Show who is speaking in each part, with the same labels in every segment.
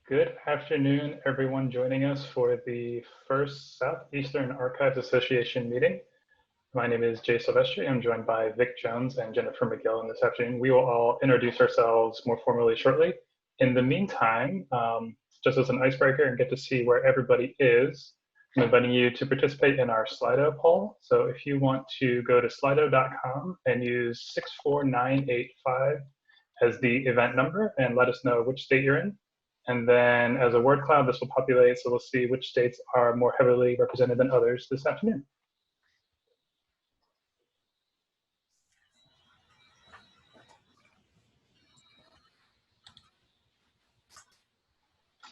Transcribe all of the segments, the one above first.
Speaker 1: Good afternoon, everyone joining us for the first Southeastern Archives Association meeting. My name is Jay Silvestri. I'm joined by Vic Jones and Jennifer McGill this afternoon. We will all introduce ourselves more formally shortly. In the meantime, just as an icebreaker and get to see where everybody is, I'm inviting you to participate in our Slido poll. So if you want to go to slido.com and use 64985 as the event number and let us know which state you're in. And then as a word cloud, this will populate, so we'll see which states are more heavily represented than others this afternoon.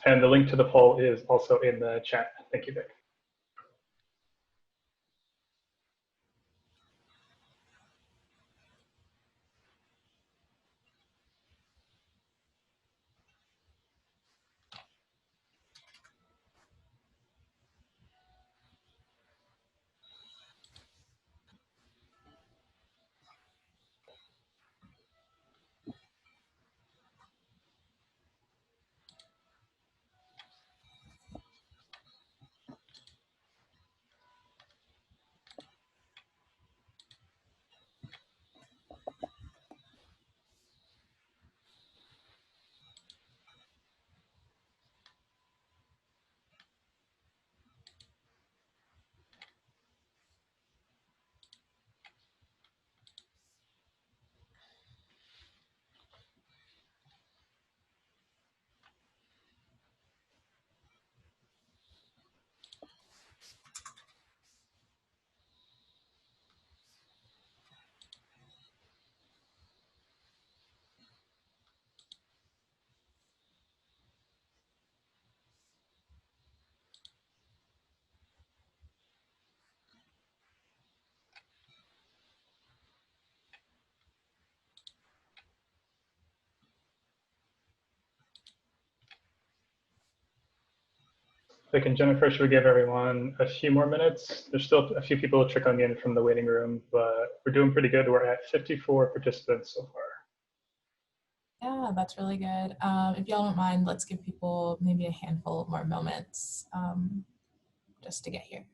Speaker 1: And the link to the poll is also in the chat. Thank you, Vic. Vic and Jennifer, should we give everyone a few more minutes? There's still a few people trickling in from the waiting room, but we're doing pretty good. We're at 54 participants so far.
Speaker 2: Yeah, that's really good. If y'all don't mind, let's give people maybe a handful more moments just to get here.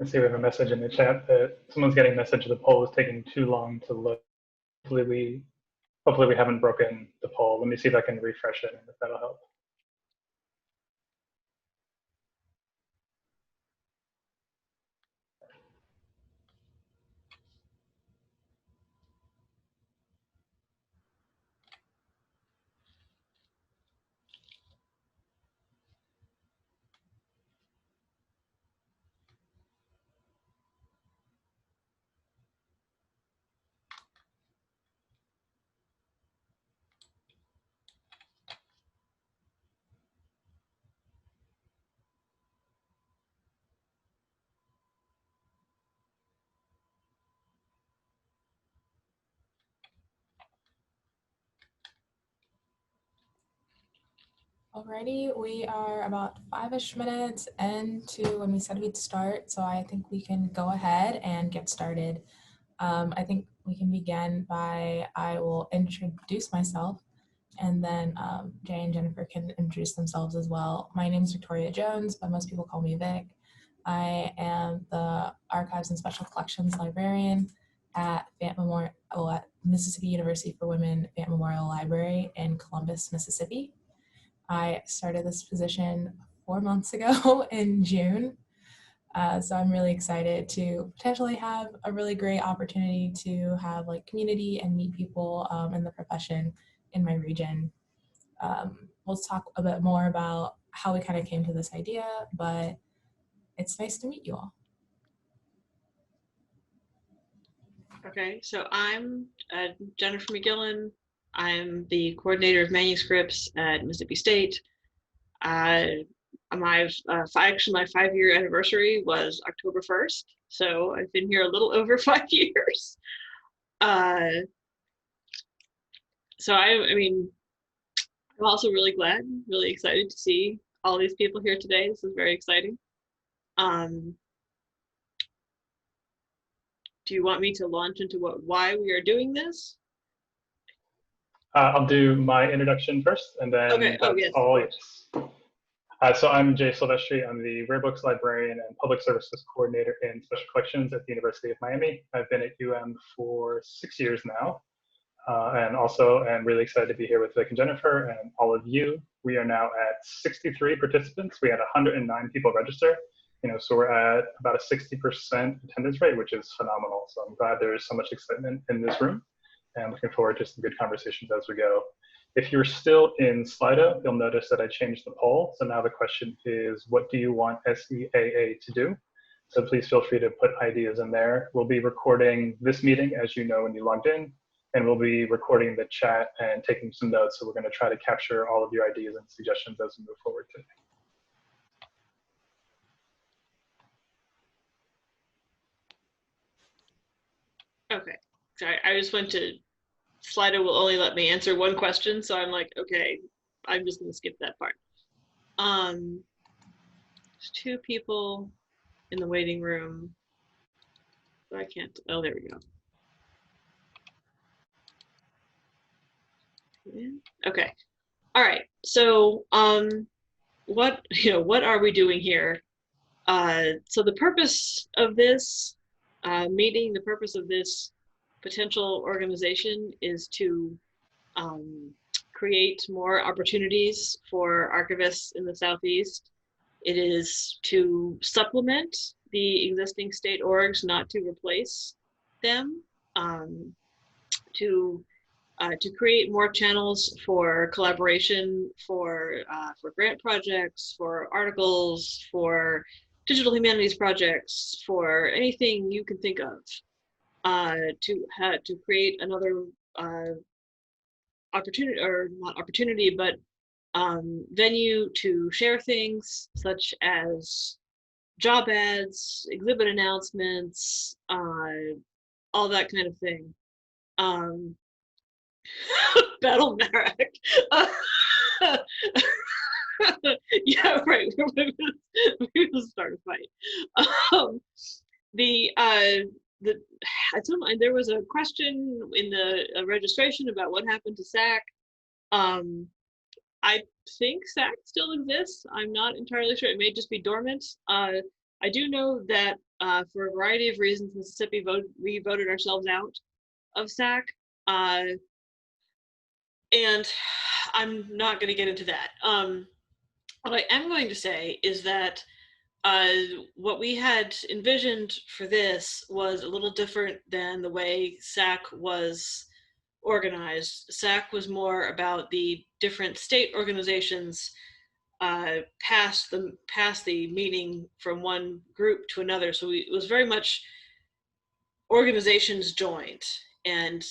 Speaker 1: Let's see, we have a message in the chat that someone's getting a message the poll is taking too long to load. Hopefully we haven't broken the poll. Let me see if I can refresh it and if that'll help.
Speaker 2: Alrighty, we are about 5-ish minutes into when we said we'd start, so I think we can go ahead and get started. I think we can begin by, I will introduce myself, and then Jay and Jennifer can introduce themselves as well. My name is Victoria Jones, but most people call me Vic. I am the Archives and Special Collections Librarian at at Mississippi University for Women Vant Memorial Library in Columbus, Mississippi. I started this position 4 months ago in June. So I'm really excited to potentially have a really great opportunity to have like community and meet people in the profession in my region. We'll talk a bit more about how we kind of came to this idea, but it's nice to meet you all.
Speaker 3: Okay, so I'm Jennifer McGillen. I'm the coordinator of manuscripts at Mississippi State. My 5-year anniversary was October 1st, so I've been here a little over 5 years. So I mean, I'm also really glad, really excited to see all these people here today. This is very exciting. Do you want me to launch into why we are doing this?
Speaker 1: I'll do my introduction first, and then
Speaker 3: okay.
Speaker 1: that's
Speaker 3: Yes.
Speaker 1: all. Yes. So I'm Jay Silvestri. I'm the Rare Books Librarian and Public Services Coordinator in Special Collections at the University of Miami. I've been at UM for 6 years now, and also am really excited to be here with Vic and Jennifer and all of you. We are now at 63 participants. We had 109 people register. So we're at about a 60% attendance rate, which is phenomenal. So I'm glad there's so much excitement in this room, and looking forward to some good conversations as we go. If you're still in Slido, you'll notice that I changed the poll. So now the question is, what do you want SEAA to do? So please feel free to put ideas in there. We'll be recording this meeting, as you know when you logged in, and we'll be recording the chat and taking some notes. So we're going to try to capture all of your ideas and suggestions as we move forward today.
Speaker 3: Okay, sorry, I just went to Slido will only let me answer one question, so I'm like, okay, I'm just gonna skip that part. There's 2 people in the waiting room. I can't, oh, there we go. Okay, all right, so what are we doing here? So the purpose of this meeting, the purpose of this potential organization is to create more opportunities for archivists in the Southeast. It is to supplement the existing state orgs, not to replace them, to create more channels for collaboration, for grant projects, for articles, for digital humanities projects, for anything you can think of, to create another opportunity, or not opportunity, but venue to share things such as job ads, exhibit announcements, all that kind of thing. Battle Marek. Yeah, right. We will start a fight. There was a question in the registration about what happened to SAC. I think SAC still exists. I'm not entirely sure. It may just be dormant. I do know that for a variety of reasons, Mississippi we voted ourselves out of SAC. And I'm not going to get into that. What I am going to say is that what we had envisioned for this was a little different than the way SAC was organized. SAC was more about the different state organizations past the meeting from one group to another. So it was very much organizations joined. And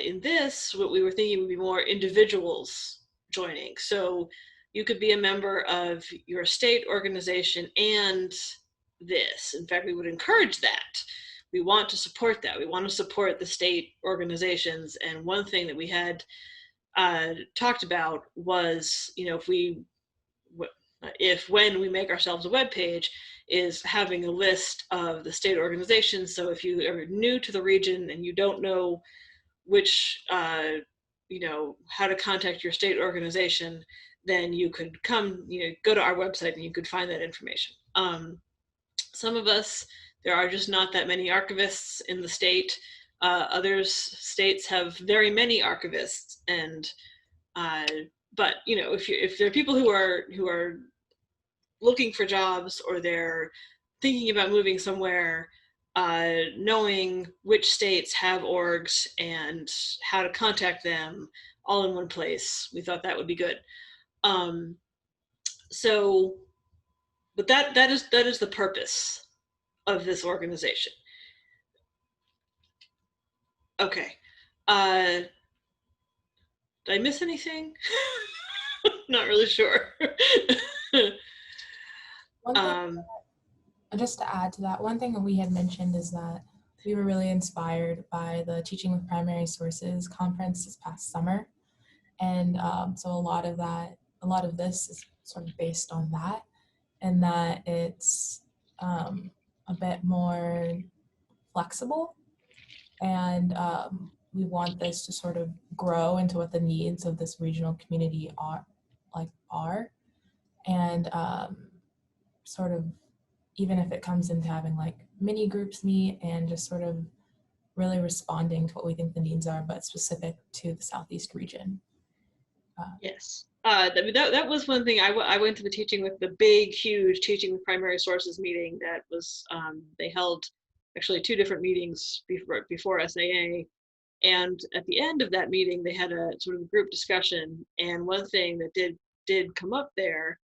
Speaker 3: in this, what we were thinking would be more individuals joining. So you could be a member of your state organization and this. In fact, we would encourage that. We want to support that. We want to support the state organizations. And one thing that we had talked about was, if we when we make ourselves a web page, is having a list of the state organizations. So if you are new to the region and you don't know which, how to contact your state organization, then you could go to our website and you could find that information. Some of us, there are just not that many archivists in the state. States have very many archivists, and but if there are people who are looking for jobs, or they're thinking about moving somewhere, knowing which states have orgs and how to contact them all in one place, we thought that would be good. But that is the purpose of this organization. Okay. Did I miss anything? Not really sure.
Speaker 2: Just to add to that, one thing that we had mentioned is that we were really inspired by the Teaching with Primary Sources conference this past summer. And so a lot of this is sort of based on that, and that it's a bit more flexible. And we want this to sort of grow into what the needs of this regional community are. And sort of, even if it comes into having like mini groups meet and just sort of really responding to what we think the needs are, but specific to the Southeast region.
Speaker 3: Yes, that was one thing. I went to the big, huge Teaching with Primary Sources meeting that was, they held actually 2 different meetings before SAA. And at the end of that meeting, they had a sort of group discussion. And one thing that did come up there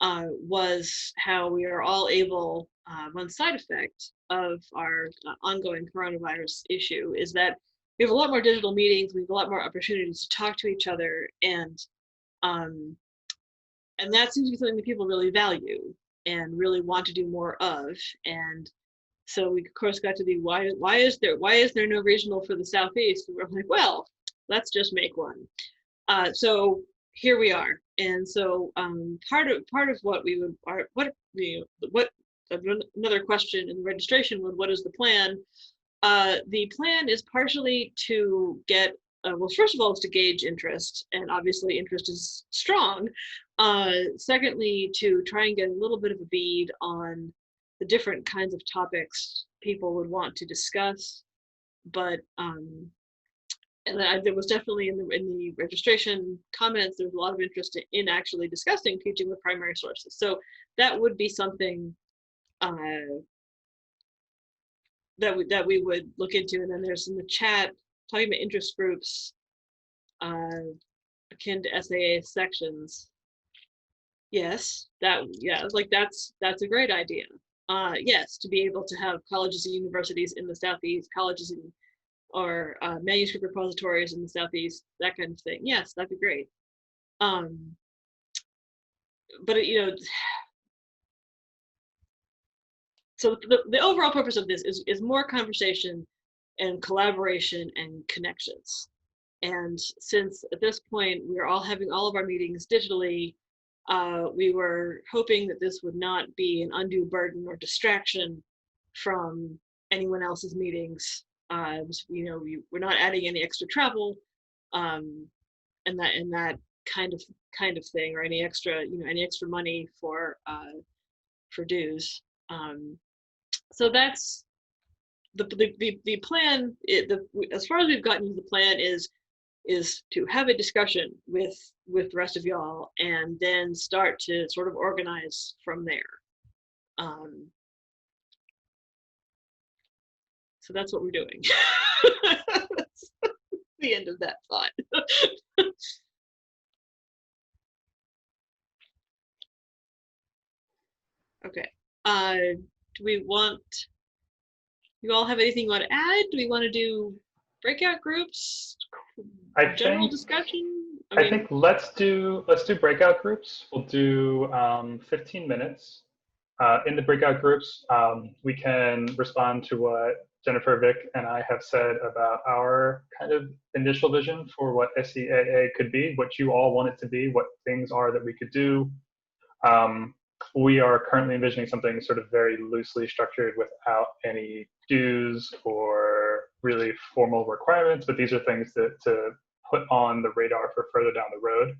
Speaker 3: was how we are all able, one side effect of our ongoing coronavirus issue is that we have a lot more digital meetings, we have a lot more opportunities to talk to each other, and that seems to be something that people really value and really want to do more of. And so we of course got to the why is there no regional for the Southeast? And we're like, well, let's just make one. So here we are. And so part of what we would another question in the registration was, what is the plan? The plan is partially to get, well, first of all, is to gauge interest, and obviously interest is strong. Secondly, to try and get a little bit of a bead on the different kinds of topics people would want to discuss. But and there was definitely in the registration comments, there's a lot of interest in actually discussing teaching with primary sources. So that would be something that we would look into. And then there's in the chat talking about interest groups akin to SAA sections. Yes, that's a great idea. Yes, to be able to have colleges and universities in the Southeast, colleges or manuscript repositories in the Southeast, that kind of thing. Yes, that'd be great. But so the overall purpose of this is more conversation and collaboration and connections. And since at this point we're all having all of our meetings digitally, we were hoping that this would not be an undue burden or distraction from anyone else's meetings. We're not adding any extra travel, and that kind of thing, or any extra money for dues. So that's the plan. As far as we've gotten, the plan is to have a discussion with the rest of y'all, and then start to sort of organize from there. So that's what we're doing. That's the end of that thought. Okay. Do you all have anything you want to add? Do we want to do breakout groups? General discussion?
Speaker 1: I think let's do breakout groups. We'll do 15 minutes. In the breakout groups, we can respond to what Jennifer, Vic, and I have said about our kind of initial vision for what SEAA could be, what you all want it to be, what things are that we could do. We are currently envisioning something sort of very loosely structured without any dues or really formal requirements, but these are things that to put on the radar for further down the road.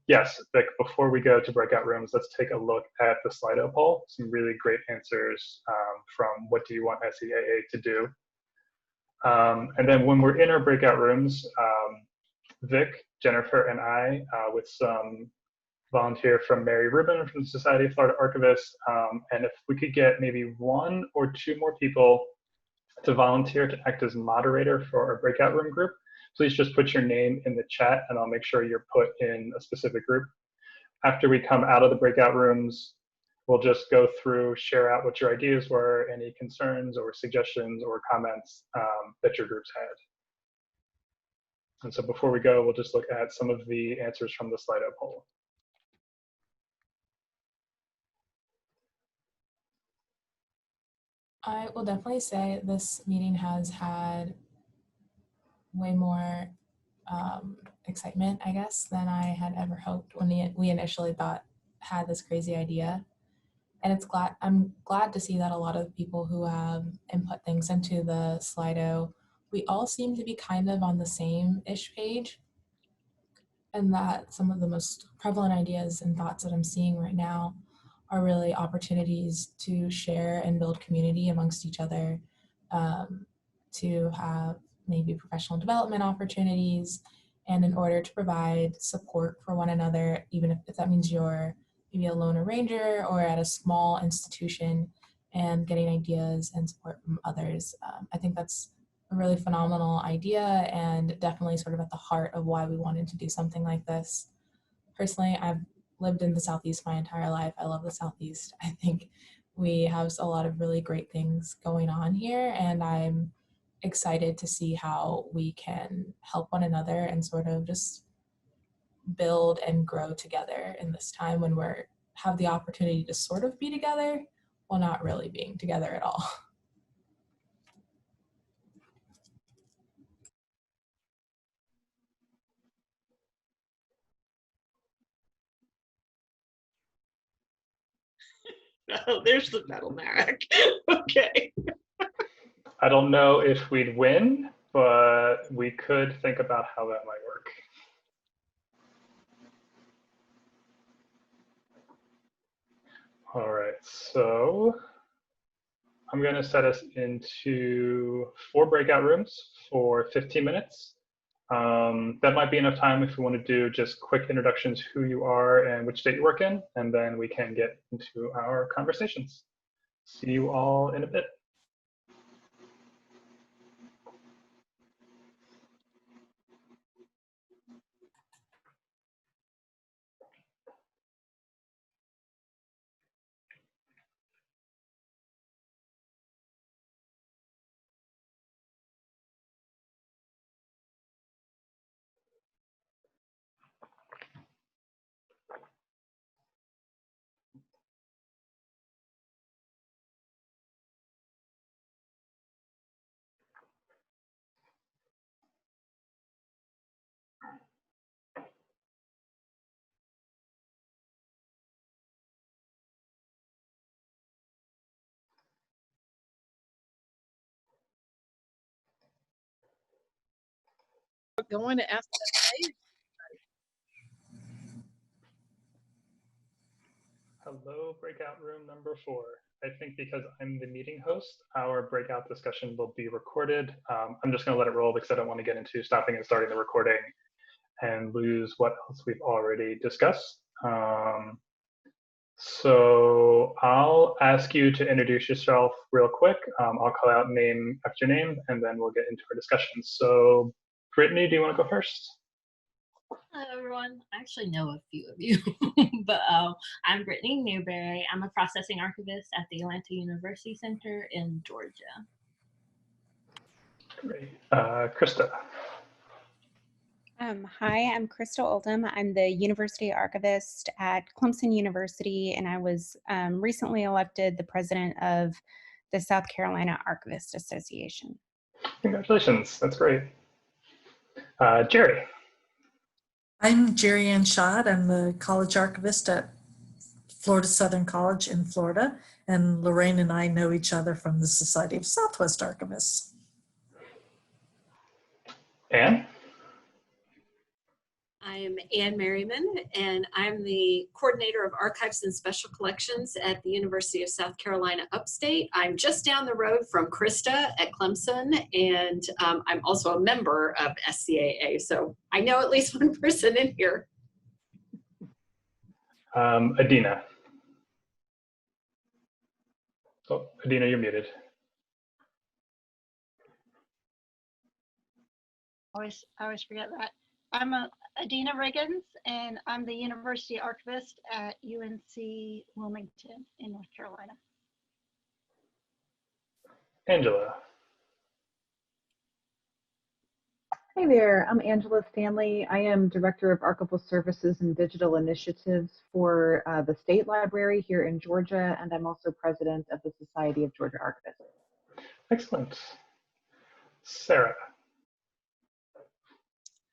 Speaker 1: Yes, Vic, before we go to breakout rooms, let's take a look at the Slido poll. Some really great answers from what do you want SEAA to do. And then when we're in our breakout rooms, Vic, Jennifer, and I, with some volunteer from Mary Rubin from the Society of Florida Archivists, and if we could get maybe 1 or 2 more people to volunteer to act as moderator for our breakout room group, please just put your name in the chat and I'll make sure you're put in a specific group. After we come out of the breakout rooms, we'll just go through, share out what your ideas were, any concerns or suggestions or comments that your groups had. And so before we go, we'll just look at some of the answers from the Slido poll.
Speaker 2: I will definitely say this meeting has had way more excitement, I guess, than I had ever hoped when we initially had this crazy idea. And I'm glad to see that a lot of people who have input things into the Slido, we all seem to be kind of on the same-ish page, and that some of the most prevalent ideas and thoughts that I'm seeing right now are really opportunities to share and build community amongst each other, to have maybe professional development opportunities, and in order to provide support for one another, even if that means you're maybe a loner ranger or at a small institution and getting ideas and support from others. I think that's a really phenomenal idea and definitely sort of at the heart of why we wanted to do something like this. Personally, I've lived in the Southeast my entire life. I love the Southeast. I think we have a lot of really great things going on here, and I'm excited to see how we can help one another and sort of just build and grow together in this time when have the opportunity to sort of be together while not really being together at all.
Speaker 3: Oh, there's the metal Marek. Okay.
Speaker 1: I don't know if we'd win, but we could think about how that might work. All right, so I'm going to set us into 4 breakout rooms for 15 minutes. That might be enough time if we want to do just quick introductions, who you are and which state you work in, and then we can get into our conversations. See you all in a bit.
Speaker 4: Going to ask
Speaker 1: Hello, breakout room number 4. I think because I'm the meeting host, our breakout discussion will be recorded. I'm just going to let it roll because I don't want to get into stopping and starting the recording and lose what else we've already discussed. So I'll ask you to introduce yourself real quick. I'll call out name after name, and then we'll get into our discussion. So Brittany, do you want to go first?
Speaker 5: Hello, everyone. I actually know a few of you, but I'm Brittany Newberry. I'm a processing archivist at the Atlanta University Center in Georgia.
Speaker 1: Great. Krista.
Speaker 6: Hi, I'm Crystal Oldham. I'm the University Archivist at Clemson University, and I was recently elected the president of the South Carolina Archivist Association.
Speaker 1: Congratulations. That's great. Jerry.
Speaker 7: I'm Jerry Ann Schott. I'm the college archivist at
Speaker 4: Florida Southern College in Florida, and Lorraine and I know each other from the Society of Southwest Archivists.
Speaker 1: Anne?
Speaker 7: I am Anne Merriman, and I'm the coordinator of archives and special collections at the University of South Carolina Upstate. I'm just down the road from Krista at Clemson, and I'm also a member of SCAA, so I know at least one person in here.
Speaker 1: Adina. Oh, Adina, you're muted.
Speaker 8: I always forget that. I'm Adina Riggins, and I'm the University Archivist at UNC Wilmington in North Carolina.
Speaker 1: Angela.
Speaker 9: Hey there, I'm Angela Stanley. I am Director of Archival Services and Digital Initiatives for the State Library here in Georgia, and I'm also President of the Society of Georgia Archivists.
Speaker 1: Excellent. Sarah.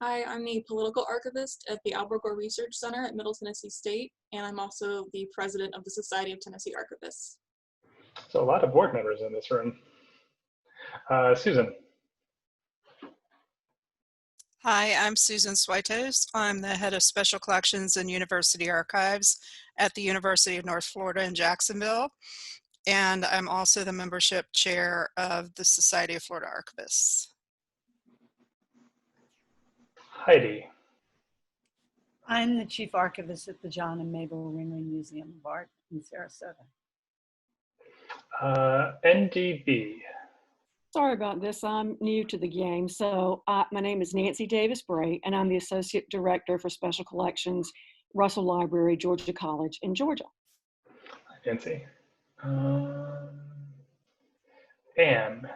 Speaker 10: Hi, I'm the political archivist at the Albert Gore Research Center at Middle Tennessee State, and I'm also the president of the Society of Tennessee Archivists.
Speaker 1: So a lot of board members in this room. Susan.
Speaker 11: Hi, I'm Susan Switos. I'm the head of Special Collections and University Archives at the University of North Florida in Jacksonville, and I'm also the membership chair of the Society of Florida Archivists.
Speaker 1: Heidi.
Speaker 12: I'm the chief archivist at the John and Mabel Ringley Museum of Art in Sarasota.
Speaker 1: NDB.
Speaker 13: Sorry about this, I'm new to the game. So my name is Nancy Davis Bray, and I'm the Associate Director for Special Collections, Russell Library, Georgia College in Georgia.
Speaker 1: Nancy. Anne.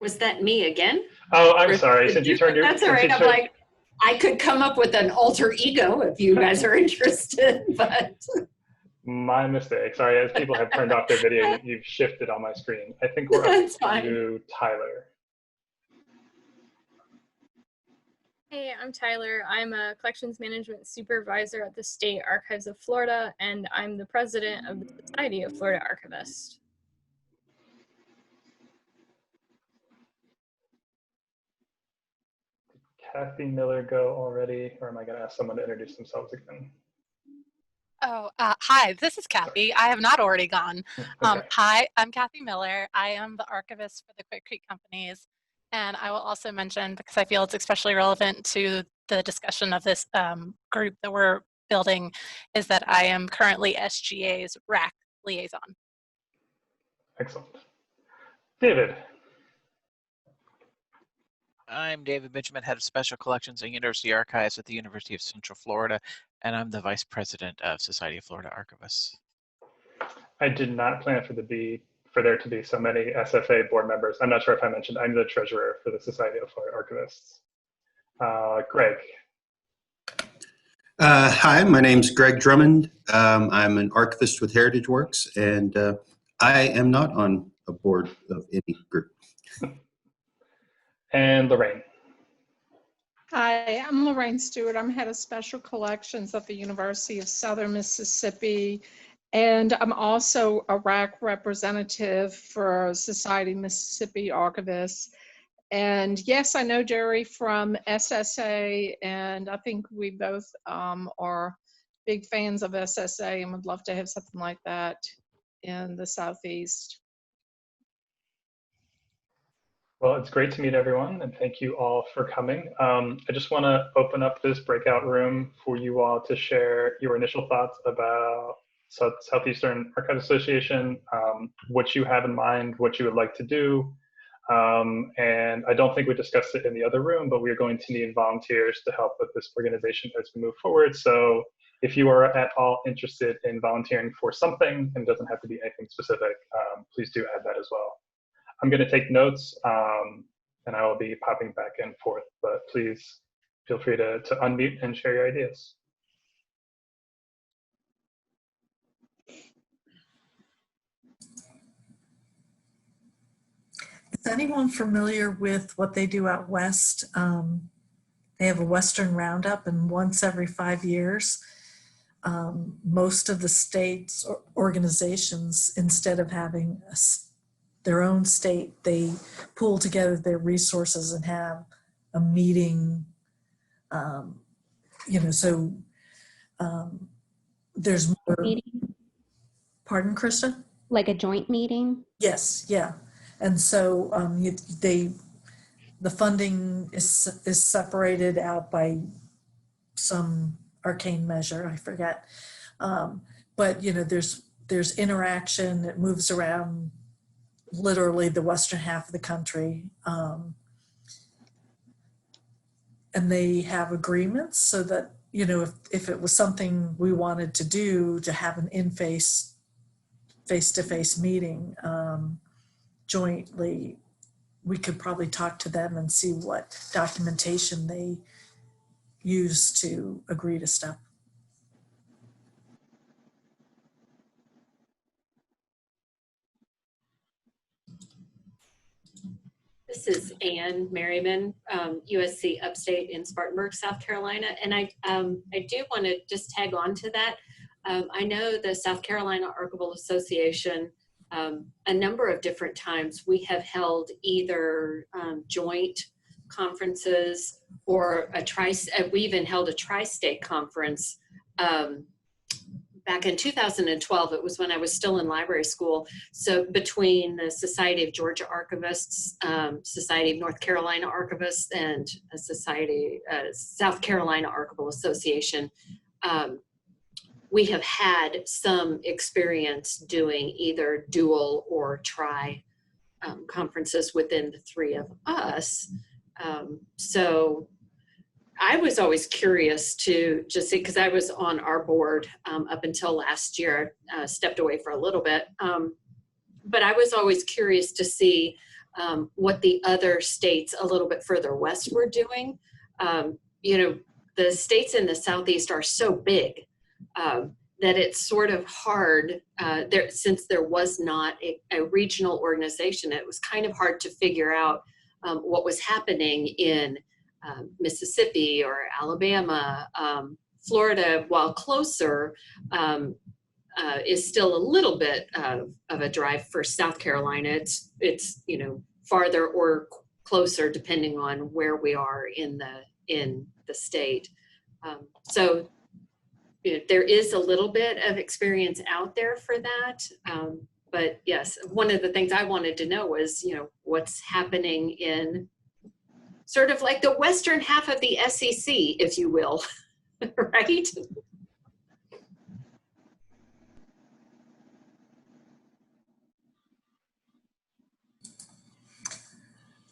Speaker 7: Was that me again?
Speaker 1: Oh, I'm sorry. Since you turned your.
Speaker 7: That's all right. I'm like, I could come up with an alter ego if you guys are interested, but.
Speaker 1: My mistake. Sorry, as people have turned off their video, you've shifted on my screen. I think we're up to Tyler.
Speaker 14: Hey, I'm Tyler. I'm a collections management supervisor at the State Archives of Florida, and I'm the president of the Society of Florida Archivists.
Speaker 1: Kathy Miller go already, or am I going to ask someone to introduce themselves again?
Speaker 15: Oh, hi, this is Kathy. I have not already gone.
Speaker 1: Okay.
Speaker 15: Hi, I'm Kathy Miller. I am the archivist for the Quick Creek Companies. And I will also mention, because I feel it's especially relevant to the discussion of this group that we're building, is that I am currently SGA's RAC liaison.
Speaker 1: Excellent. David.
Speaker 16: I'm David Benjamin, head of Special Collections and University Archives at the University of Central Florida, and I'm the Vice President of Society of Florida Archivists.
Speaker 1: I did not plan for there to be so many SFA board members. I'm not sure if I mentioned, I'm the treasurer for the Society of Florida Archivists. Greg.
Speaker 17: Hi, my name's Greg Drummond. I'm an archivist with Heritage Works, and I am not on a board of any group.
Speaker 1: And Lorraine.
Speaker 18: Hi, I'm Lorraine Stewart. I'm head of special collections at the University of Southern Mississippi, and I'm also a RAC representative for Society Mississippi Archivists. And yes, I know Jerry from SSA, and I think we both are big fans of SSA and would love to have something like that in the Southeast.
Speaker 1: Well, it's great to meet everyone, and thank you all for coming. I just want to open up this breakout room for you all to share your initial thoughts about Southeastern Archive Association, what you have in mind, what you would like to do. And I don't think we discussed it in the other room, but we are going to need volunteers to help with this organization as we move forward. So if you are at all interested in volunteering for something, and it doesn't have to be anything specific, please do add that as well. I'm going to take notes, and I will be popping back and forth, but please feel free to unmute and share your ideas.
Speaker 4: Is anyone familiar with what they do out west? They they have a Western Roundup, and once every 5 years, most of the states or organizations, instead of having their own state, they pool together their resources and have a meeting. So there's more.
Speaker 6: Meeting?
Speaker 4: Pardon, Krista?
Speaker 6: Like a joint meeting?
Speaker 4: Yes, yeah. And so the funding is separated out by some arcane measure, I forget. But there's interaction. It moves around literally the western half of the country. And they have agreements so that, if it was something we wanted to do, to have an face-to-face meeting jointly, we could probably talk to them and see what documentation they use to agree to stuff.
Speaker 7: This is Ann Merriman, USC Upstate in Spartanburg, South Carolina. And I do want to just tag on to that. I know the South Carolina Archival Association, a number of different times we have held either joint conferences or we even held a tri-state conference back in 2012. It was when I was still in library school. So between the Society of Georgia Archivists, Society of North Carolina Archivists, and a South Carolina Archival Association, we have had some experience doing either dual or tri conferences within the three of us. So I was always curious to just see, because I was on our board up until last year, stepped away for a little bit. But I was always curious to see what the other states a little bit further west were doing. The states in the Southeast are so big that it's sort of hard, since there was not a regional organization, it was kind of hard to figure out what was happening in Mississippi or Alabama. Florida, while closer, is still a little bit of a drive for South Carolina. It's farther or closer depending on where we are in the state. So there is a little bit of experience out there for that. But yes, one of the things I wanted to know was, what's happening in sort of like the western half of the SEC, if you will, right?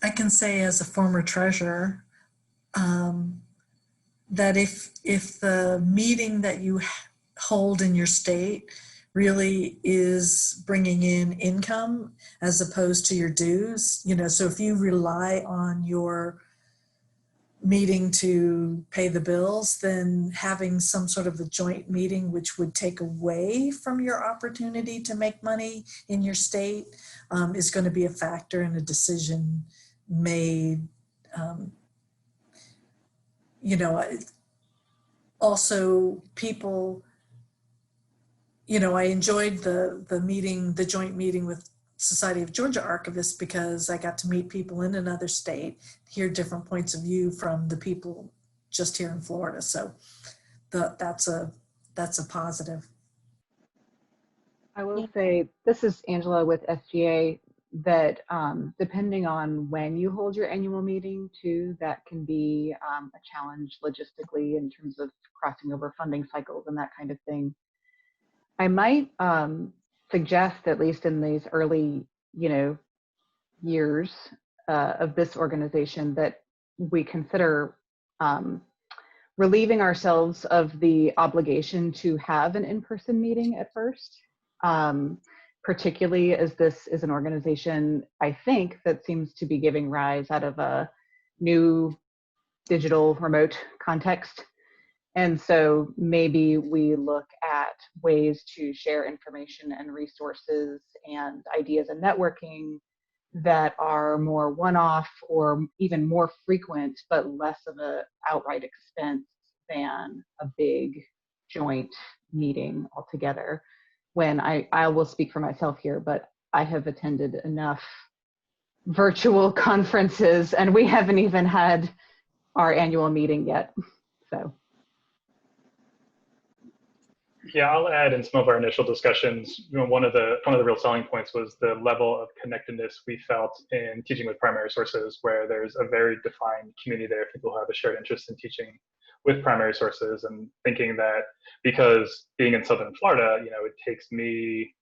Speaker 4: I can say as a former treasurer that if the meeting that you hold in your state really is bringing in income as opposed to your dues, so if you rely on your meeting to pay the bills, then having some sort of a joint meeting which would take away from your opportunity to make money in your state is going to be a factor in a decision made. Also people, I enjoyed the joint meeting with Society of Georgia Archivists because I got to meet people in another state, hear different points of view from the people just here in Florida. So that's a positive.
Speaker 9: I will say, this is Angela with SGA, that depending on when you hold your annual meeting too, that can be a challenge logistically in terms of crossing over funding cycles and that kind of thing. I might suggest, at least in these early, years of this organization, that we consider relieving ourselves of the obligation to have an in-person meeting at first, particularly as this is an organization, I think, that seems to be giving rise out of a new digital remote context. And so maybe we look at ways to share information and resources and ideas and networking that are more one-off or even more frequent, but less of a outright expense than a big joint meeting altogether. When I will speak for myself here, but I have attended enough virtual conferences and we haven't even had our annual meeting yet, so.
Speaker 1: Yeah, I'll add in some of our initial discussions, one of the real selling points was the level of connectedness we felt in teaching with primary sources, where there's a very defined community there, people who have a shared interest in teaching with primary sources, and thinking that because being in Southern Florida, it takes me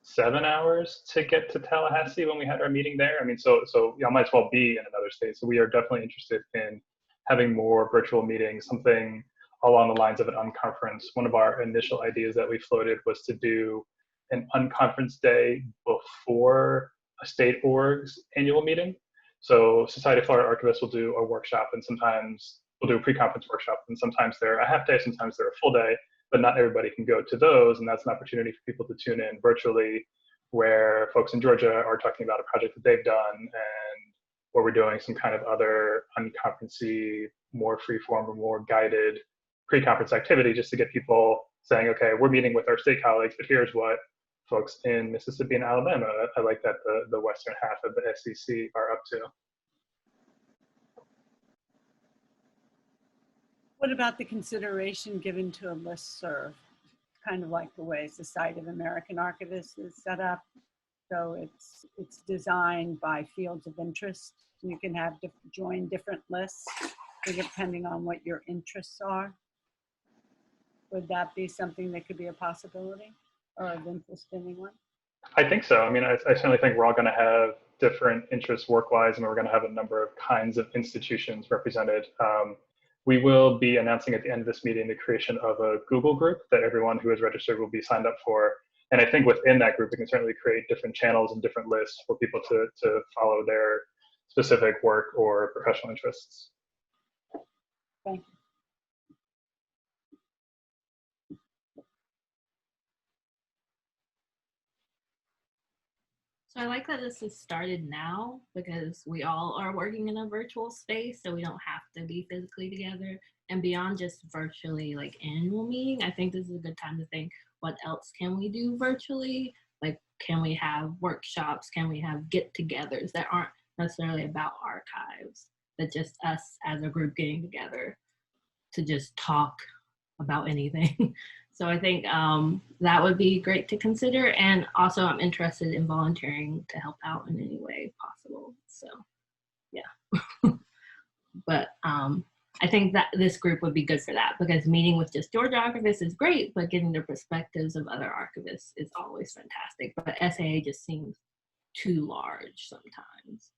Speaker 1: 7 hours to get to Tallahassee when we had our meeting there. I mean, so I might as well be in another state. So we are definitely interested in having more virtual meetings, something along the lines of an unconference. One of our initial ideas that we floated was to do an unconference day before a state org's annual meeting. So Society of Florida Archivists will do a workshop, and sometimes we'll do a pre-conference workshop, and sometimes they're a half day, sometimes they're a full day, but not everybody can go to those. And that's an opportunity for people to tune in virtually, where folks in Georgia are talking about a project that they've done, and where we're doing some kind of other unconferencey, more free-form or more guided pre-conference activity, just to get people saying, okay, we're meeting with our state colleagues, but here's what folks in Mississippi and Alabama, I like that the western half of the SEC are up to.
Speaker 12: What about the consideration given to a listserv, kind of like the way Society of American Archivists is set up? So it's designed by fields of interest. You can have join different lists depending on what your interests are. Would that be something that could be a possibility or of interest to anyone?
Speaker 1: I think so. I mean, I certainly think we're all going to have different interests work-wise, and we're going to have a number of kinds of institutions represented. We will be announcing at the end of this meeting the creation of a Google group that everyone who is registered will be signed up for. And I think within that group, we can certainly create different channels and different lists for people to follow their specific work or professional interests.
Speaker 12: Thank you.
Speaker 5: So I like that this has started now because we all are working in a virtual space, so we don't have to be physically together. And beyond just virtually like annual meeting, I think this is a good time to think, what else can we do virtually? Like, can we have workshops? Can we have get-togethers that aren't necessarily about archives, but just us as a group getting together to just talk about anything? So I think that would be great to consider. And also I'm interested in volunteering to help out in any way possible. So yeah, but I think that this group would be good for that, because meeting with just Georgia archivists is great, but getting the perspectives of other archivists is always fantastic. But SAA just seems too large sometimes.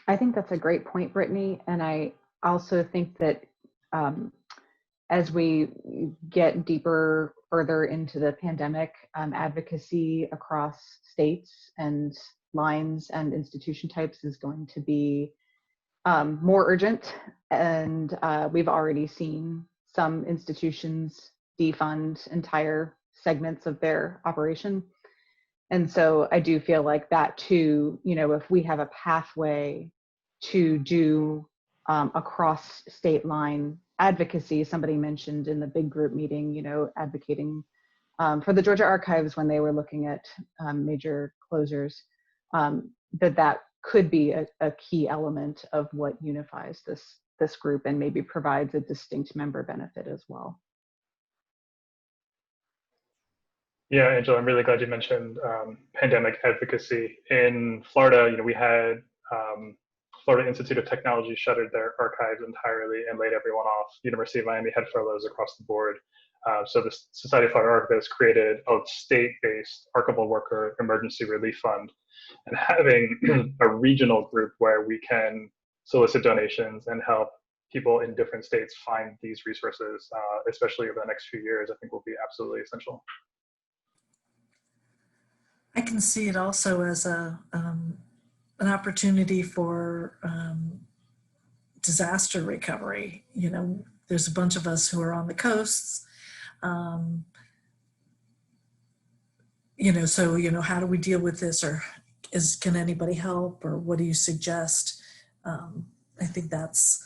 Speaker 9: I think that's a great point, Brittany. And I also think that as we get deeper, further into the pandemic, advocacy across states and lines and institution types is going to be more urgent. And we've already seen some institutions defund entire segments of their operation. And so I do feel like that too, if we have a pathway to do across state line advocacy, somebody mentioned in the big group meeting, advocating for the Georgia Archives when they were looking at major closures, that could be a key element of what unifies this group and maybe provides a distinct member benefit as well.
Speaker 1: Yeah, Angela, I'm really glad you mentioned pandemic advocacy. In Florida, we had Florida Institute of Technology shuttered their archives entirely and laid everyone off. University of Miami had furloughs across the board. So the Society of Florida Archivists created a state-based archival worker emergency relief fund, and having a regional group where we can solicit donations and help people in different states find these resources, especially over the next few years, I think will be absolutely essential.
Speaker 4: I can see it also as an opportunity for disaster recovery. There's a bunch of us who are on the coasts. how do we deal with this, or can anybody help, or what do you suggest? I think that's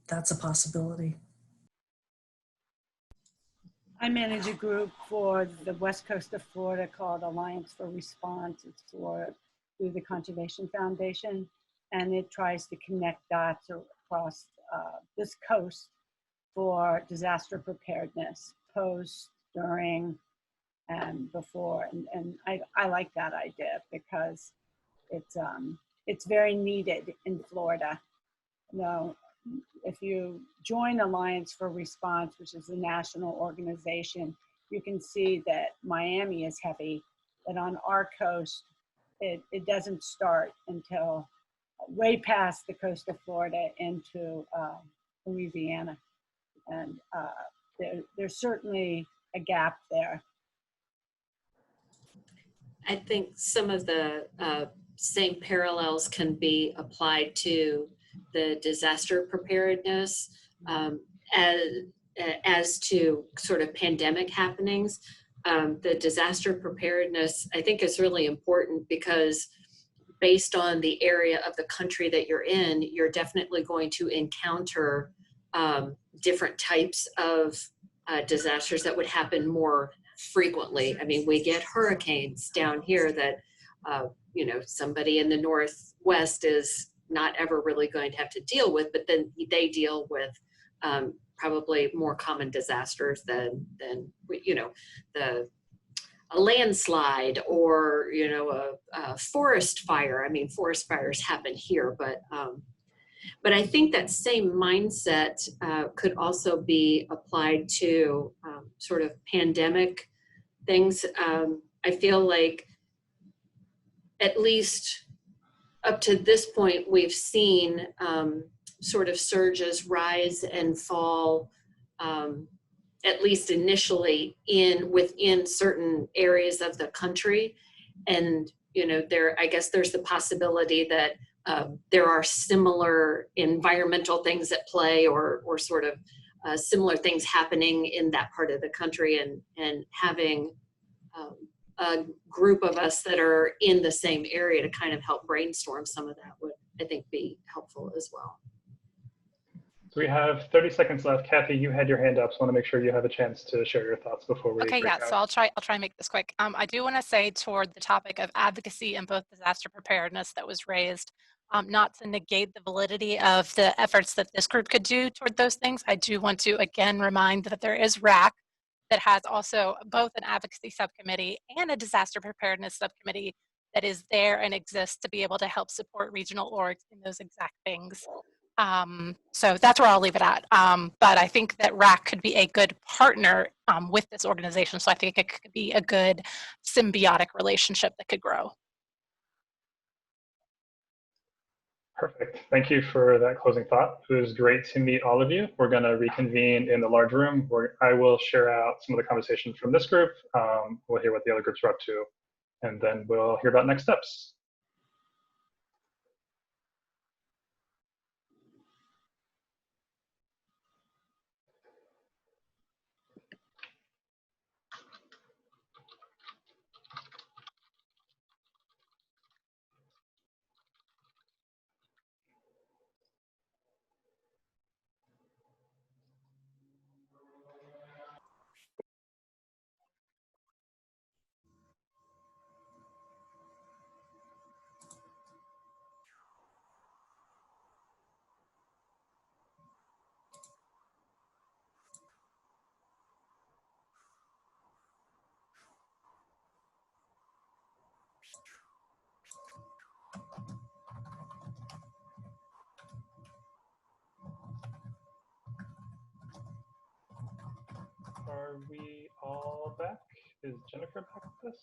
Speaker 4: a possibility.
Speaker 12: I manage a group for the west coast of Florida called Alliance for Response. It's through the Conservation Foundation, and it tries to connect dots across this coast for disaster preparedness, post, during, and before. And I like that idea because it's very needed in Florida. If you join Alliance for Response, which is a national organization, you can see that Miami is heavy, but on our coast, it doesn't start until way past the coast of Florida into Louisiana. And there's certainly a gap there.
Speaker 7: I think some of the same parallels can be applied to the disaster preparedness as to sort of pandemic happenings. The disaster preparedness, I think, is really important because based on the area of the country that you're in, you're definitely going to encounter different types of disasters that would happen more frequently. I mean, we get hurricanes down here that, somebody in the Northwest is not ever really going to have to deal with, but then they deal with probably more common disasters than a landslide or, a forest fire. I mean, forest fires happen here, but I think that same mindset could also be applied to sort of pandemic things. I feel like at least up to this point, we've seen sort of surges rise and fall, at least initially within certain areas of the country. And, I guess there's the possibility that there are similar environmental things at play or sort of similar things happening in that part of the country, and having a group of us that are in the same area to kind of help brainstorm some of that would, I think, be helpful as well.
Speaker 1: So we have 30 seconds left. Kathy, you had your hand up, so I want to make sure you have a chance to share your thoughts before we
Speaker 15: Okay,
Speaker 1: break
Speaker 15: yeah,
Speaker 1: out.
Speaker 15: so I'll try and make this quick. I do want to say toward the topic of advocacy and both disaster preparedness that was raised, not to negate the validity of the efforts that this group could do toward those things. I do want to again remind that there is RAC that has also both an advocacy subcommittee and a disaster preparedness subcommittee that is there and exists to be able to help support regional orgs in those exact things. So that's where I'll leave it at. But I think that RAC could be a good partner with this organization. So I think it could be a good symbiotic relationship that could grow.
Speaker 1: Perfect. Thank you for that closing thought. It was great to meet all of you. We're going to reconvene in the large room where I will share out some of the conversation from this group. We'll hear what the other groups are up to, and then we'll hear about next steps. Are we all back? Is Jennifer back with us?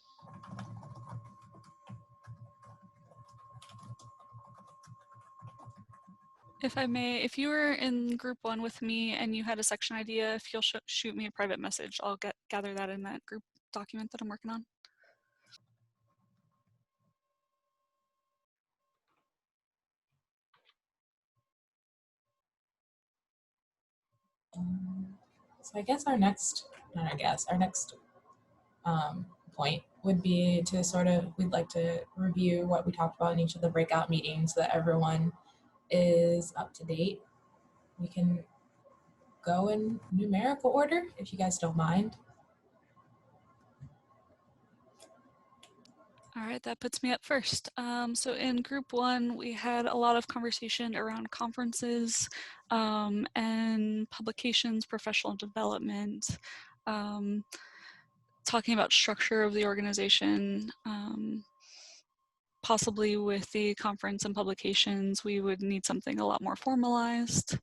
Speaker 19: If I may, if you were in group 1 with me and you had a section idea, if you'll shoot me a private message, I'll gather that in that group document that I'm working on.
Speaker 2: So I guess our next point would be to we'd like to review what we talked about in each of the breakout meetings so that everyone is up to date. We can go in numerical order if you guys don't mind.
Speaker 19: All right, that puts me up first. So in group one, we had a lot of conversation around conferences and publications, professional development, talking about structure of the organization. Possibly with the conference and publications, we would need something a lot more formalized.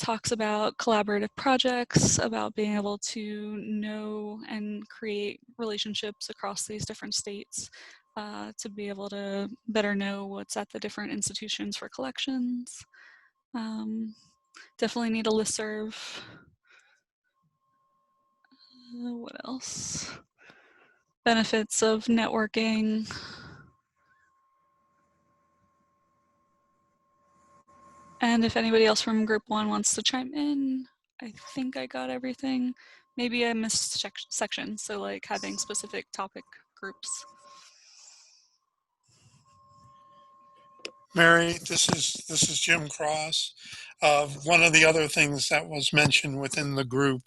Speaker 19: Talks about collaborative projects, about being able to know and create relationships across these different states to be able to better know what's at the different institutions for collections. Definitely need a listserv. What else? Benefits of networking. And if anybody else from group one wants to chime in, I think I got everything. Maybe I missed sections, so like having specific topic groups.
Speaker 20: Mary, this is Jim Cross. One of the other things that was mentioned within the group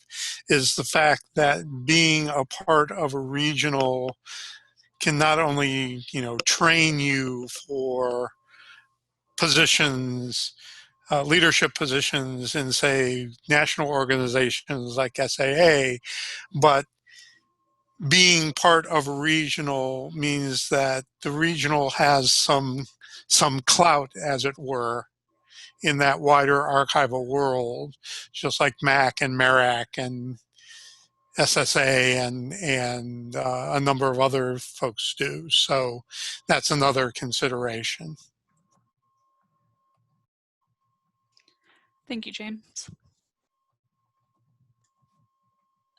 Speaker 20: is the fact that being a part of a regional can not only, train you for positions, leadership positions in, say, national organizations like SAA, but being part of a regional means that the regional has some clout, as it were, in that wider archival world, just like MAC and MERAC and SSA and a number of other folks do. So that's another consideration.
Speaker 19: Thank you, James.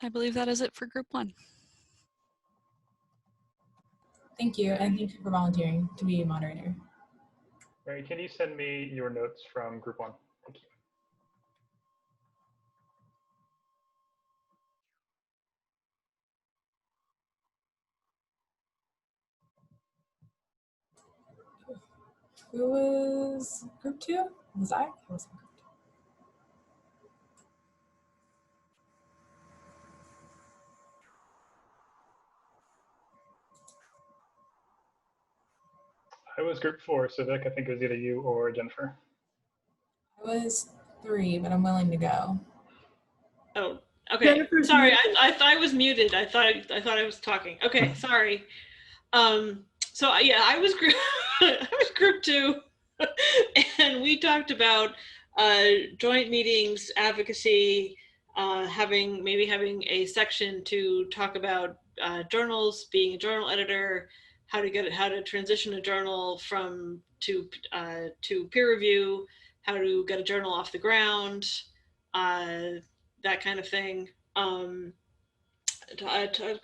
Speaker 19: I believe that is it for group one.
Speaker 2: Thank you, and thank you for volunteering to be a moderator.
Speaker 1: Mary, can you send me your notes from group one? Thank you.
Speaker 2: Who was group two? Was I? Was I?
Speaker 1: I was group four, so Vic, I think it was either you or Jennifer.
Speaker 2: I was 3, but I'm willing to go.
Speaker 3: Oh, okay. Sorry, I thought I was muted. I thought I was talking. Okay, sorry. So yeah, I was group I was group 2, and we talked about joint meetings, advocacy, maybe having a section to talk about journals, being a journal editor, how to transition a journal to peer review, how to get a journal off the ground, that kind of thing. We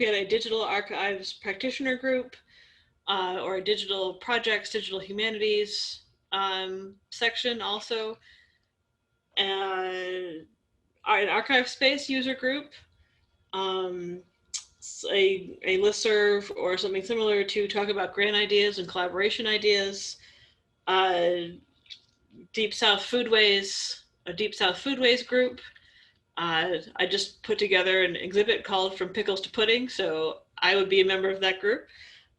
Speaker 3: had a digital archives practitioner group, or a digital projects, digital humanities section also. An archive space user group, a listserv or something similar to talk about grant ideas and collaboration ideas. Deep South Foodways, a Deep South Foodways group. I just put together an exhibit called From Pickles to Pudding, so I would be a member of that group.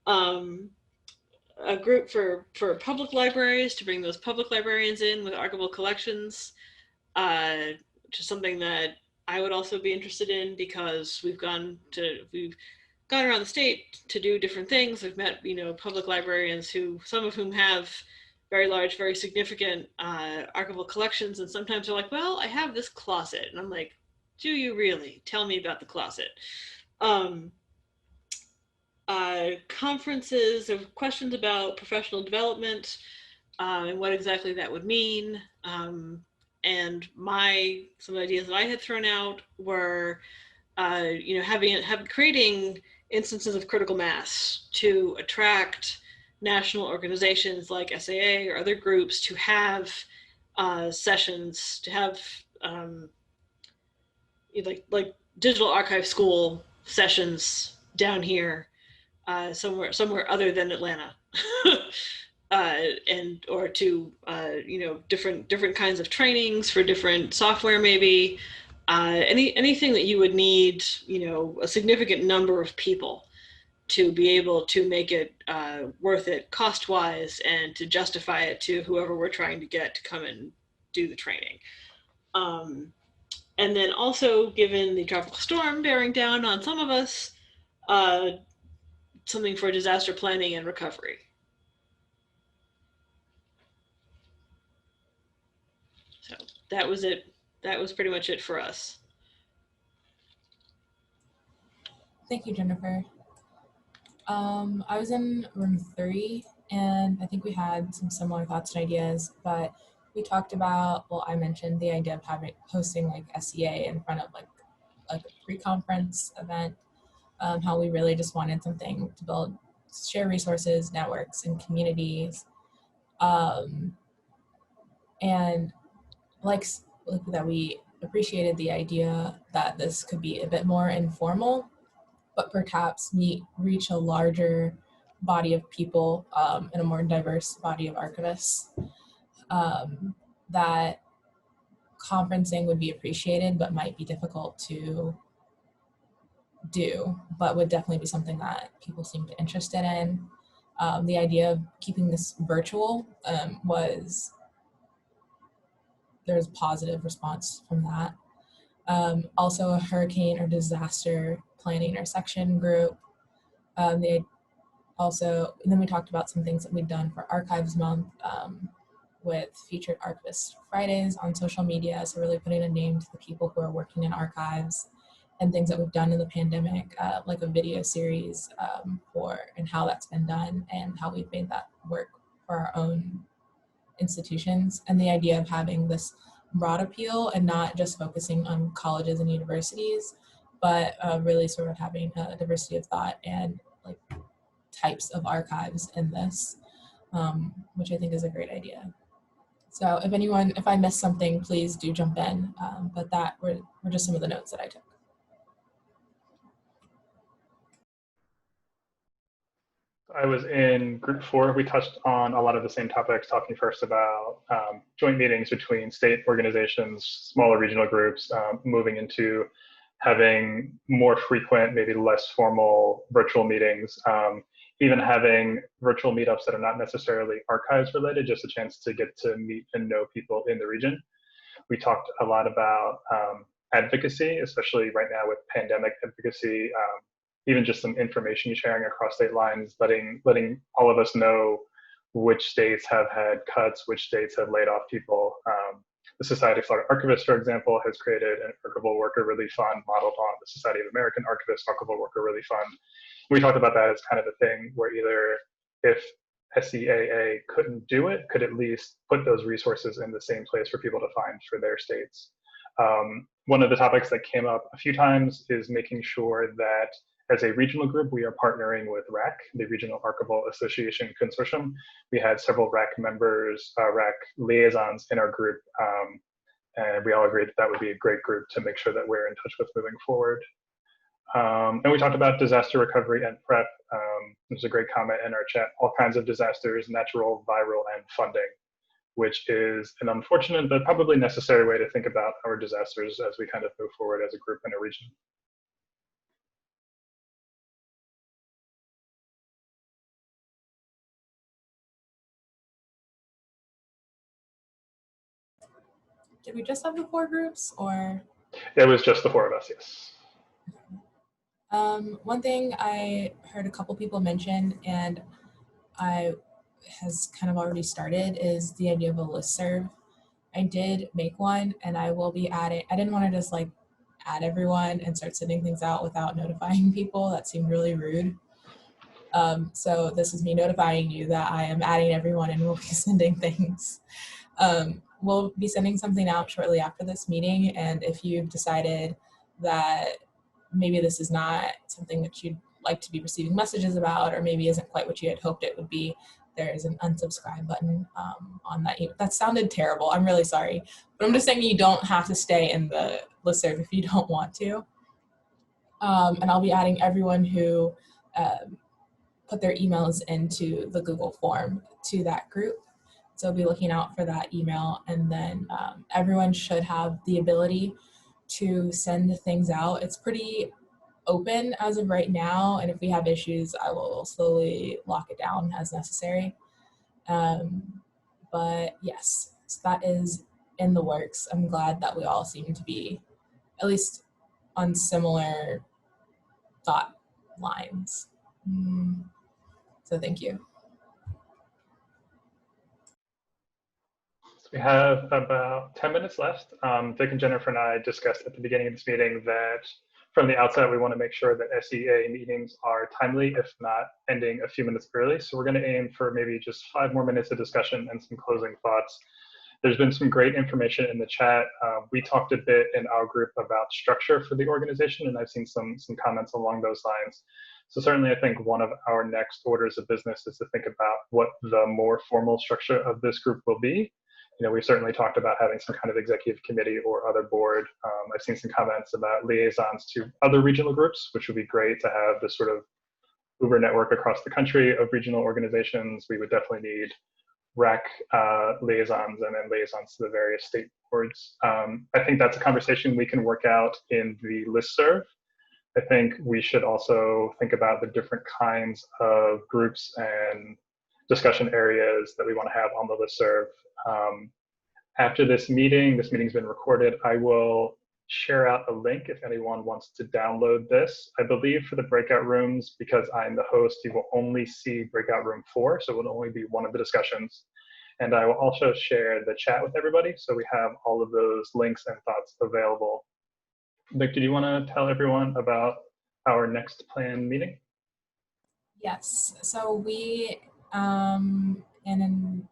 Speaker 3: A group for public libraries, to bring those public librarians in with archival collections, which is something that I would also be interested in, because we've gone around the state to do different things. We've met, public librarians some of whom have very large, very significant archival collections, and sometimes they're like, well, I have this closet. And I'm like, do you really? Tell me about the closet. Conferences or questions about professional development and what exactly that would mean. And some ideas that I had thrown out were, creating instances of critical mass to attract national organizations like SAA or other groups to have sessions, to have like digital archive school sessions down here, somewhere other than Atlanta, and or to different kinds of trainings for different software, maybe anything that you would need, a significant number of people to be able to make it worth it cost-wise and to justify it to whoever we're trying to get to come and do the training. And then also, given the tropical storm bearing down on some of us, something for disaster planning and recovery. So that was it. That was pretty much it for us.
Speaker 2: Thank you, Jennifer. I was in room 3, and I think we had some similar thoughts and ideas, but we talked about, well, I mentioned the idea of hosting like SEA in front of like a pre-conference event, how we really just wanted something to share resources, networks, and communities. And like that we appreciated the idea that this could be a bit more informal, but perhaps reach a larger body of people and a more diverse body of archivists. That conferencing would be appreciated, but might be difficult to do, but would definitely be something that people seemed interested in. The idea of keeping this virtual there's a positive response from that. Also a hurricane or disaster planning intersection group. And then we talked about some things that we've done for Archives Month with featured Archivist Fridays on social media. So really putting a name to the people who are working in archives, and things that we've done in the pandemic, like a video series and how that's been done and how we've made that work for our own institutions. And the idea of having this broad appeal and not just focusing on colleges and universities, but really sort of having a diversity of thought and like types of archives in this, which I think is a great idea. So if I missed something, please do jump in, but that were just some of the notes that I took.
Speaker 1: I was in group 4. We touched on a lot of the same topics, talking first about joint meetings between state organizations, smaller regional groups, moving into having more frequent, maybe less formal virtual meetings, even having virtual meetups that are not necessarily archives related, just a chance to get to meet and know people in the region. We talked a lot about advocacy, especially right now with pandemic advocacy, even just some information sharing across state lines, letting all of us know which states have had cuts, which states have laid off people. The Society of Florida Archivists, for example, has created an archival worker relief fund modeled on the Society of American Archivists archival worker relief fund. We talked about that as kind of a thing where either if SEAA couldn't do it, could at least put those resources in the same place for people to find for their states. One of the topics that came up a few times is making sure that as a regional group, we are partnering with RAC, the Regional Archival Association Consortium. We had several RAC members, RAC liaisons in our group, and we all agreed that that would be a great group to make sure that we're in touch with moving forward. And we talked about disaster recovery and prep. There's a great comment in our chat, all kinds of disasters, natural, viral, and funding, which is an unfortunate but probably necessary way to think about our disasters as we kind of move forward as a group in a region.
Speaker 2: Did we just have the 4 groups, or?
Speaker 1: It was just the 4 of us, yes.
Speaker 2: One thing I heard a couple people mention, and has kind of already started, is the idea of a listserv. I did make one, and I will be adding. I didn't want to just like add everyone and start sending things out without notifying people. That seemed really rude. So this is me notifying you that I am adding everyone and we'll be sending things. We'll be sending something out shortly after this meeting, and if you've decided that maybe this is not something that you'd like to be receiving messages about, or maybe isn't quite what you had hoped it would be, there is an unsubscribe button on that. That sounded terrible. I'm really sorry. But I'm just saying you don't have to stay in the listserv if you don't want to. And I'll be adding everyone who put their emails into the Google form to that group. So I'll be looking out for that email, and then everyone should have the ability to send things out. It's pretty open as of right now, and if we have issues, I will slowly lock it down as necessary. But yes, so that is in the works. I'm glad that we all seem to be at least on similar thought lines. So thank you.
Speaker 1: We have about 10 minutes left. Vic and Jennifer and I discussed at the beginning of this meeting that from the outset, we want to make sure that SEA meetings are timely, if not ending a few minutes early. So we're going to aim for maybe just 5 more minutes of discussion and some closing thoughts. There's been some great information in the chat. We talked a bit in our group about structure for the organization, and I've seen some comments along those lines. So certainly I think one of our next orders of business is to think about what the more formal structure of this group will be. You know, we've certainly talked about having some kind of executive committee or other board. I've seen some comments about liaisons to other regional groups, which would be great to have this sort of Uber network across the country of regional organizations. We would definitely need RAC liaisons and then liaisons to the various state boards. I think that's a conversation we can work out in the listserv. I think we should also think about the different kinds of groups and discussion areas that we want to have on the listserv. After this meeting's been recorded, I will share out a link if anyone wants to download this. I believe for the breakout rooms, because I'm the host, you will only see breakout room 4, so it will only be one of the discussions. And I will also share the chat with everybody, so we have all of those links and thoughts available. Vic, do you want to tell everyone about our next planned meeting?
Speaker 2: Yes, so we, and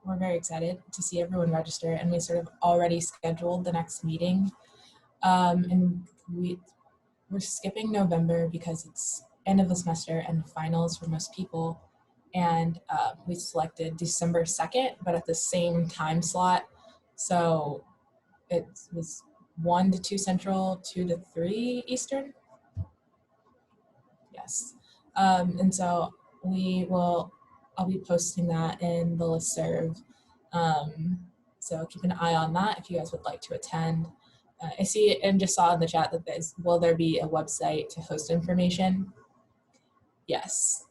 Speaker 2: we're very excited to see everyone register, and we sort of already scheduled the next meeting. And we're skipping November because it's end of the semester and finals for most people. And we selected December 2nd, but at the same time slot. So it was 1 to 2 Central, 2 to 3 Eastern. Yes. And so I'll be posting that in the listserv. So keep an eye on that if you guys would like to attend. I see and just saw in the chat that will there be a website to host information? Yes.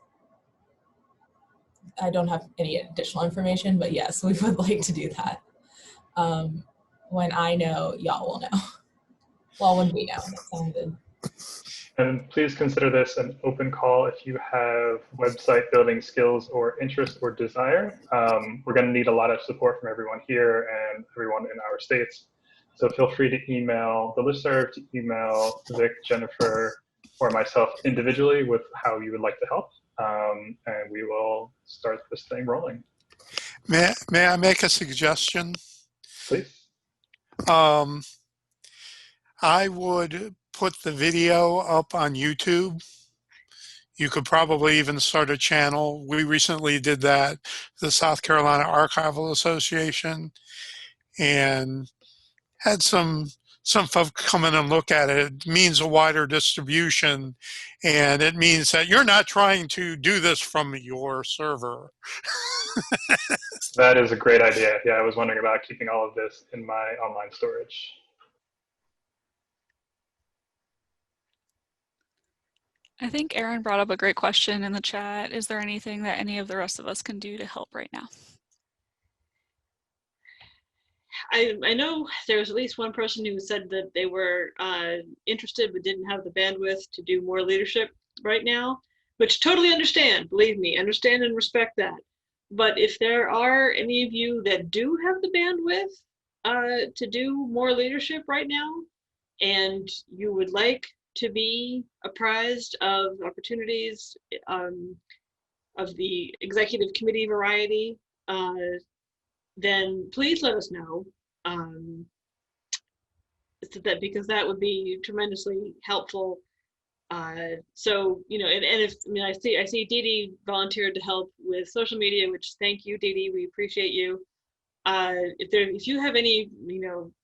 Speaker 2: I don't have any additional information, but yes, we would like to do that. When I know, y'all will know. Well, when we know, that sounded.
Speaker 1: And please consider this an open call if you have website building skills or interest or desire. We're going to need a lot of support from everyone here and everyone in our states. So feel free to email the listserv, to email Vic, Jennifer, or myself individually with how you would like to help. And we will start this thing rolling.
Speaker 20: May I make a suggestion?
Speaker 1: Please.
Speaker 20: I would put the video up on YouTube. You could probably even start a channel. We recently did that, the South Carolina Archival Association, and had some folks come in and look at it. It means a wider distribution, and it means that you're not trying to do this from your server.
Speaker 1: That is a great idea. Yeah, I was wondering about keeping all of this in my online storage.
Speaker 19: I think Aaron brought up a great question in the chat. Is there anything that any of the rest of us can do to help right now?
Speaker 3: I know there was at least one person who said that they were interested but didn't have the bandwidth to do more leadership right now, which totally understand, believe me, understand and respect that. But if there are any of you that do have the bandwidth to do more leadership right now, and you would like to be apprised of opportunities of the executive committee variety, then please let us know. Because that would be tremendously helpful. So, you know, and if, I mean, I see Dee Dee volunteered to help with social media, which thank you, Dee Dee, we appreciate you. if you have any,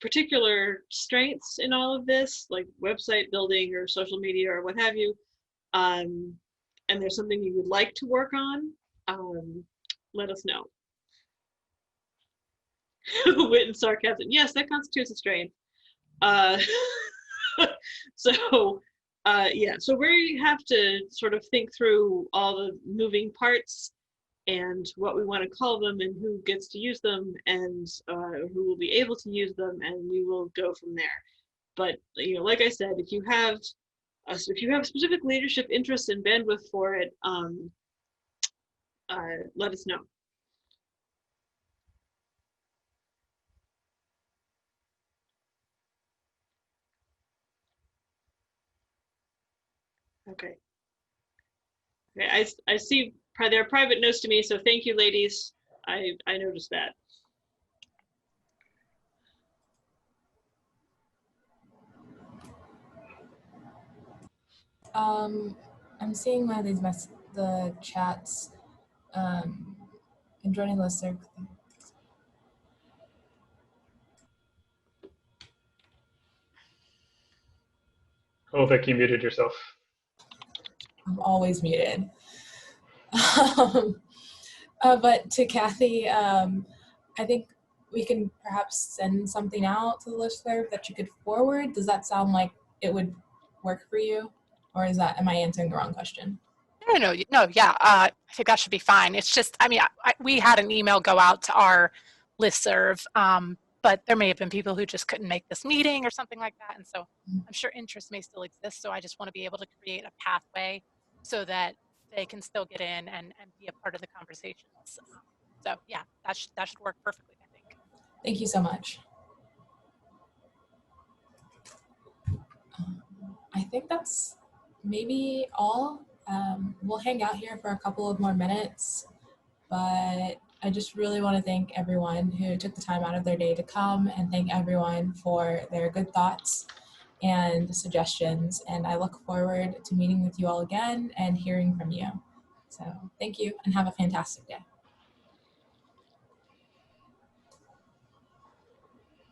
Speaker 3: particular strengths in all of this, like website building or social media or what have you, and there's something you would like to work on, let us know. Wit and sarcasm. Yes, that constitutes a strength. So we have to sort of think through all the moving parts and what we want to call them and who gets to use them and who will be able to use them, and we will go from there. But like I said, if you have specific leadership interests and bandwidth for it, let us know. Okay. I see there are private notes to me, so thank you, ladies. I noticed that.
Speaker 2: I'm seeing one of these the chats and joining listserv.
Speaker 1: Oh, Vic, you muted yourself.
Speaker 2: I'm always muted. But to Kathy, I think we can perhaps send something out to the listserv that you could forward. Does that sound like it would work for you? Or am I answering the wrong question?
Speaker 15: No, yeah, I think that should be fine. It's just, we had an email go out to our listserv, but there may have been people who just couldn't make this meeting or something like that. And so I'm sure interest may still exist. So I just want to be able to create a pathway so that they can still get in and be a part of the conversations. So yeah, that should work perfectly, I think.
Speaker 2: Thank you so much. I think that's maybe all. We'll hang out here for a couple of more minutes, but I just really want to thank everyone who took the time out of their day to come, and thank everyone for their good thoughts and suggestions. And I look forward to meeting with you all again and hearing from you. So thank you and have a fantastic day.